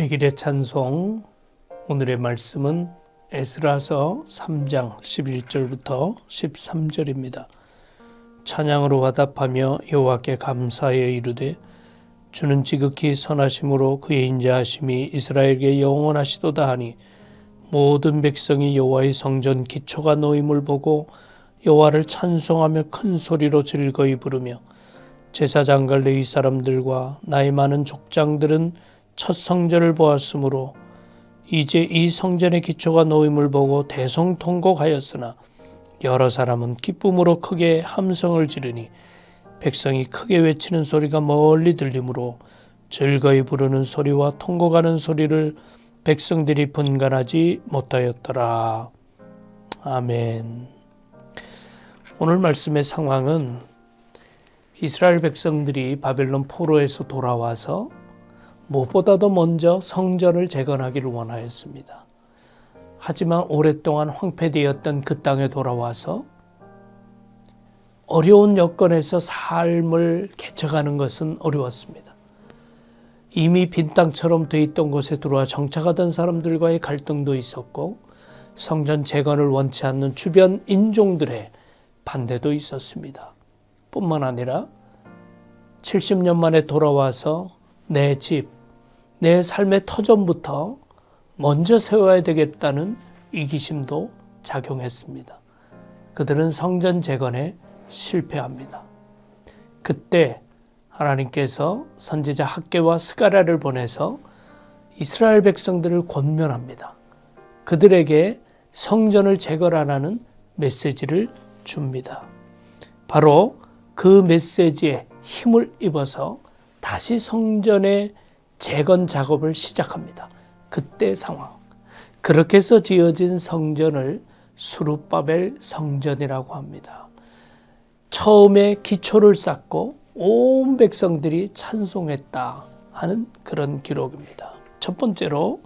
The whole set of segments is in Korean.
백일의 찬송, 오늘의 말씀은 에스라서 3장 11절부터 13절입니다. 찬양으로 화답하며 여호와께 감사하여 이르되 주는 지극히 선하심으로 그의 인자하심이 이스라엘에게 영원하시도다 하니 모든 백성이 여호와의 성전 기초가 놓임을 보고 여호와를 찬송하며 큰 소리로 즐거이 부르며 제사장과 레위 사람들과 나이 많은 족장들은 첫 성전을 보았으므로 이제 이 성전의 기초가 놓임을 보고 대성통곡하였으나 여러 사람은 기쁨으로 크게 함성을 지르니 백성이 크게 외치는 소리가 멀리 들리므로 즐거이 부르는 소리와 통곡하는 소리를 백성들이 분간하지 못하였더라. 아멘. 오늘 말씀의 상황은 이스라엘 백성들이 바벨론 포로에서 돌아와서 무엇보다도 먼저 성전을 재건하기를 원하였습니다. 하지만 오랫동안 황폐되었던 그 땅에 돌아와서 어려운 여건에서 삶을 개척하는 것은 어려웠습니다. 이미 빈 땅처럼 돼 있던 곳에 들어와 정착하던 사람들과의 갈등도 있었고 성전 재건을 원치 않는 주변 인종들의 반대도 있었습니다. 뿐만 아니라 70년 만에 돌아와서 내 집, 내 삶의 터전부터 먼저 세워야 되겠다는 이기심도 작용했습니다. 그들은 성전 재건에 실패합니다. 그때 하나님께서 선지자 학개와 스가랴를 보내서 이스라엘 백성들을 권면합니다. 그들에게 성전을 재건하라는 메시지를 줍니다. 바로 그 메시지에 힘을 입어서 다시 성전의 재건 작업을 시작합니다. 그때 상황. 그렇게 해서 지어진 성전을 스룹바벨 성전이라고 합니다. 처음에 기초를 쌓고 온 백성들이 찬송했다 하는 그런 기록입니다. 첫 번째로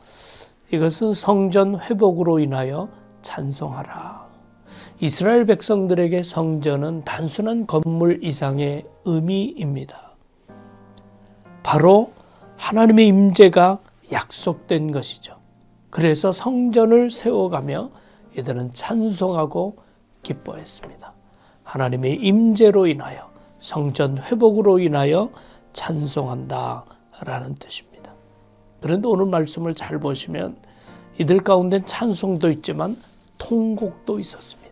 이것은 성전 회복으로 인하여 찬송하라. 이스라엘 백성들에게 성전은 단순한 건물 이상의 의미입니다. 바로 하나님의 임재가 약속된 것이죠. 그래서 성전을 세워가며 이들은 찬송하고 기뻐했습니다. 하나님의 임재로 인하여 성전 회복으로 인하여 찬송한다라는 뜻입니다. 그런데 오늘 말씀을 잘 보시면 이들 가운데 찬송도 있지만 통곡도 있었습니다.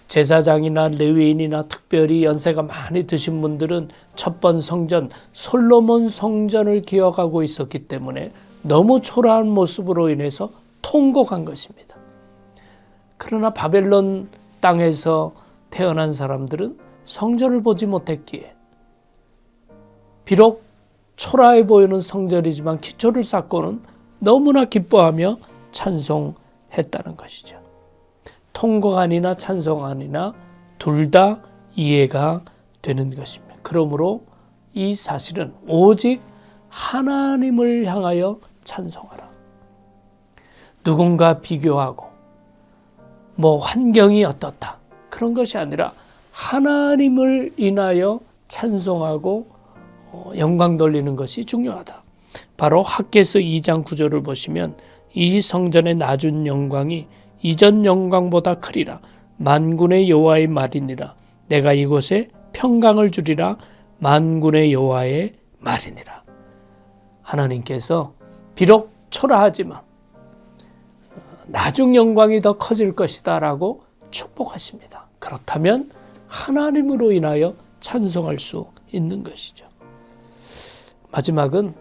제사장이나 레위인이나 특별히 연세가 많이 드신 분들은 첫 번 성전 솔로몬 성전을 기억하고 있었기 때문에 너무 초라한 모습으로 인해서 통곡한 것입니다. 그러나 바벨론 땅에서 태어난 사람들은 성전을 보지 못했기에 비록 초라해 보이는 성전이지만 기초를 쌓고는 너무나 기뻐하며 찬송했다는 것이죠. 통곡 아니나 찬송 아니나 둘 다 이해가 되는 것입니다. 그러므로 이 사실은 오직 하나님을 향하여 찬송하라. 누군가 비교하고 환경이 어떻다 그런 것이 아니라 하나님을 인하여 찬송하고 영광 돌리는 것이 중요하다. 바로 학개서 2장 9절을 보시면 이 성전의 낮은 영광이 이전 영광보다 크리라. 만군의 여호와의 말이니라. 내가 이곳에 평강을 주리라. 만군의 여호와의 말이니라. 하나님께서 비록 초라하지만 나중 영광이 더 커질 것이다 라고 축복하십니다. 그렇다면 하나님으로 인하여 찬송할 수 있는 것이죠. 마지막은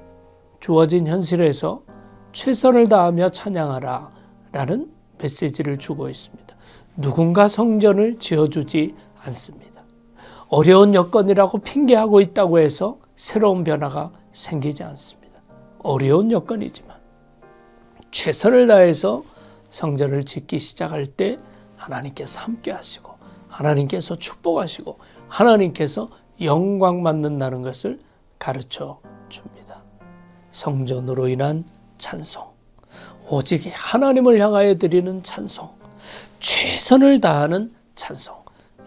주어진 현실에서 최선을 다하며 찬양하라 라는 메시지를 주고 있습니다. 누군가 성전을 지어주지 않습니다. 어려운 여건이라고 핑계하고 있다고 해서 새로운 변화가 생기지 않습니다. 어려운 여건이지만 최선을 다해서 성전을 짓기 시작할 때 하나님께서 함께 하시고 하나님께서 축복하시고 하나님께서 영광 받는다는 것을 가르쳐 줍니다. 성전으로 인한 찬송. 오직 하나님을 향하여 드리는 찬송, 최선을 다하는 찬송,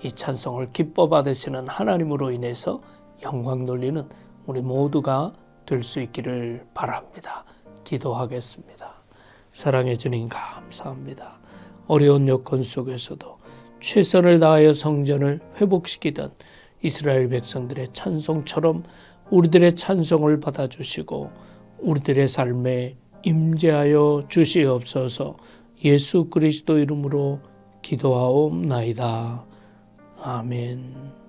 이 찬송을 기뻐 받으시는 하나님으로 인해서 영광 돌리는 우리 모두가 될 수 있기를 바랍니다. 기도하겠습니다. 사랑해 주님 감사합니다. 어려운 여건 속에서도 최선을 다하여 성전을 회복시키던 이스라엘 백성들의 찬송처럼 우리들의 찬송을 받아주시고 우리들의 삶에 임재하여 주시옵소서. 예수 그리스도 이름으로 기도하옵나이다. 아멘.